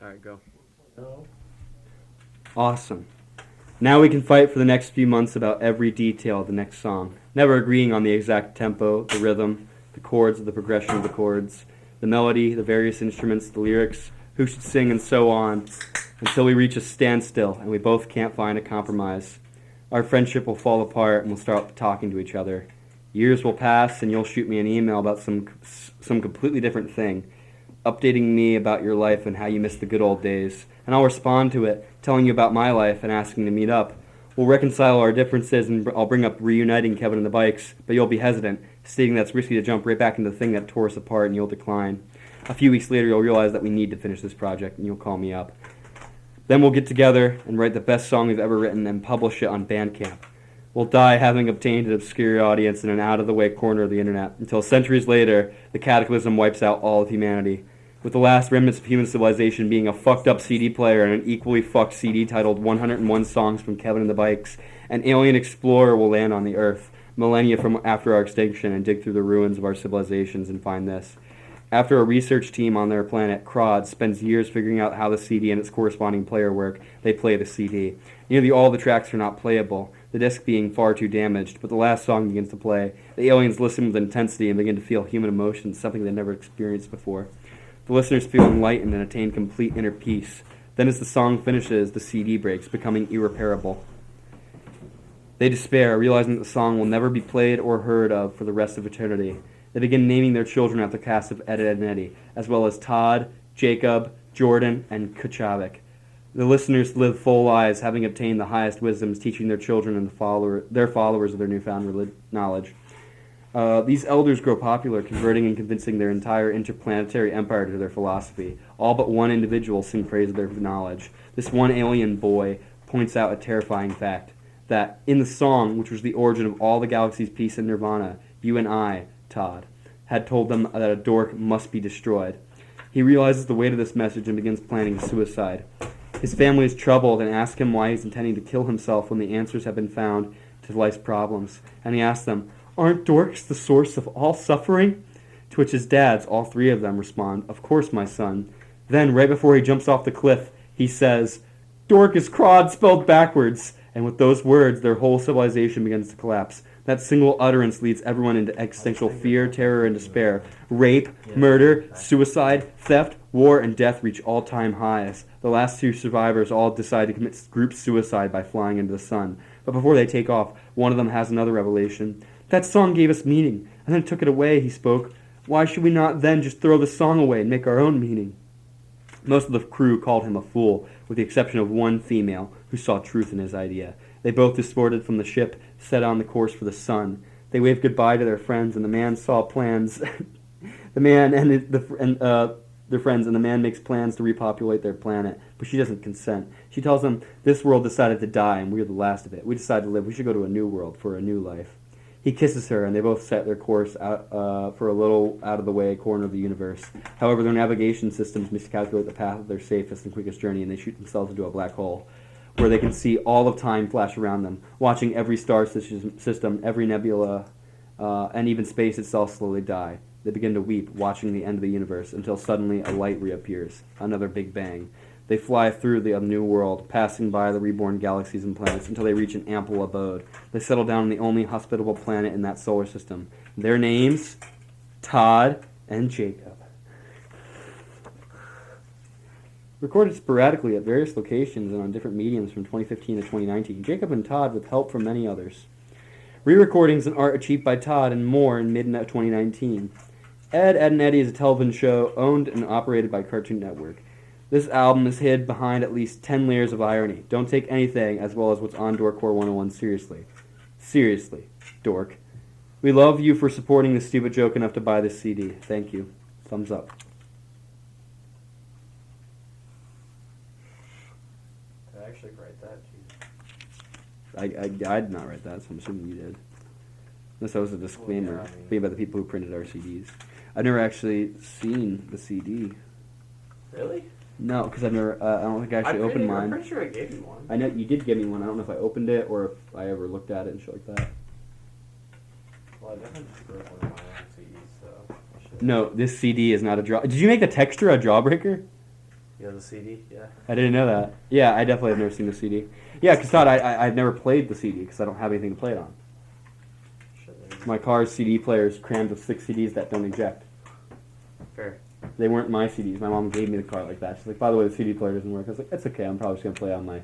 Alright, go. No. Awesome. Now we can fight for the next few months about every detail of the next song, never agreeing on the exact tempo, the rhythm, the chords, the progression of the chords, the melody, the various instruments, the lyrics, who should sing, and so on, until we reach a standstill and we both can't find a compromise. Our friendship will fall apart and we'll start talking to each other. Years will pass and you'll shoot me an email about some completely different thing, updating me about your life and how you missed the good old days, and I'll respond to it, telling you about my life and asking to meet up. We'll reconcile our differences and I'll bring up reuniting Kevin and the Bikes, but you'll be hesitant, stating that it's risky to jump right back into the thing that tore us apart, and you'll decline. A few weeks later, you'll realize that we need to finish this project, and you'll call me up. Then we'll get together and write the best song we've ever written and publish it on Bandcamp. We'll die having obtained an obscure audience in an out-of-the-way corner of the internet, until centuries later, the cataclysm wipes out all of humanity, with the last remnants of human civilization being a fucked-up CD player and an equally fucked CD titled 101 Songs from Kevin and the Bikes. An alien explorer will land on the Earth, millennia from after our extinction, and dig through the ruins of our civilizations and find this. After a research team on their planet, Crod, spends years figuring out how the CD and its corresponding player work, they play the CD. Nearly all the tracks are not playable, the disc being far too damaged, but the last song begins to play. The aliens listen with intensity and begin to feel human emotions, something they've never experienced before. The listeners feel enlightened and attain complete inner peace. Then as the song finishes, the CD breaks, becoming irreparable. They despair, realizing that the song will never be played or heard of for the rest of eternity. They begin naming their children after the cast of Ed, Edd n Eddy, as well as Todd, Jacob, Jordan, and Kuchavik. The listeners live full lives, having obtained the highest wisdoms, teaching their children and their followers of their newfound knowledge. These elders grow popular, converting and convincing their entire interplanetary empire to their philosophy. All but one individual sing praise of their knowledge. This one alien boy points out a terrifying fact, that in the song, which was the origin of all the galaxy's peace and nirvana, you and I, Todd, had told them that a dork must be destroyed. He realizes the weight of this message and begins planning suicide. His family is troubled and ask him why he's intending to kill himself when the answers have been found to life's problems. And he asks them, "Aren't dorks the source of all suffering?" To which his dads, all three of them, respond, "Of course, my son." Then, right before he jumps off the cliff, he says, "Dork is Crod spelled backwards." And with those words, their whole civilization begins to collapse. That single utterance leads everyone into existential fear, terror, and despair. Rape, murder, suicide, theft, war, and death reach all-time highs. The last two survivors all decide to commit group suicide by flying into the sun. But before they take off, one of them has another revelation. "That song gave us meaning, and then took it away," he spoke. "Why should we not then just throw the song away and make our own meaning?" Most of the crew called him a fool, with the exception of one female who saw truth in his idea. They both disported from the ship, set on the course for the sun. They waved goodbye to their friends, and the man saw plans. The man and their friends, and the man makes plans to repopulate their planet, but she doesn't consent. She tells him, "This world decided to die, and we're the last of it. We decided to live. We should go to a new world for a new life." He kisses her, and they both set their course out for a little out-of-the-way corner of the universe. However, their navigation systems miscalculate the path of their safest and quickest journey, and they shoot themselves into a black hole, where they can see all of time flash around them, watching every star system, every nebula, and even space itself slowly die. They begin to weep, watching the end of the universe, until suddenly a light reappears, another Big Bang. They fly through the new world, passing by the reborn galaxies and planets, until they reach an ample abode. They settle down on the only hospitable planet in that solar system. Their names, Todd and Jacob. Recorded sporadically at various locations and on different mediums from 2015 to 2019, Jacob and Todd with help from many others. Re-recordings and art achieved by Todd and more in mid-2019. Ed, Edd n Eddy is a television show owned and operated by Cartoon Network. This album is hid behind at least 10 layers of irony. Don't take anything, as well as what's on Dorkcore 101, seriously. Seriously, dork. We love you for supporting this stupid joke enough to buy this CD. Thank you. Thumbs up. Did I actually write that? I did not write that, so I'm assuming you did. Unless that was a disclaimer made by the people who printed our CDs. I've never actually seen the CD. Really? No, because I don't think I actually opened mine. I'm pretty sure I gave you one. I know you did give me one. I don't know if I opened it or if I ever looked at it and shit like that. Well, I definitely just broke one of my own CDs, so... No, this CD is not a draw. Did you make the texture a jawbreaker? You have the CD? Yeah. I didn't know that. Yeah, I definitely have never seen the CD. Yeah, because Todd, I've never played the CD because I don't have anything to play it on. Shit, maybe. My car's CD player is crammed with 6 CDs that don't eject. Fair. They weren't my CDs. My mom gave me the car like that. She's like, by the way, the CD player doesn't work. I was like, that's okay. I'm probably just gonna play on my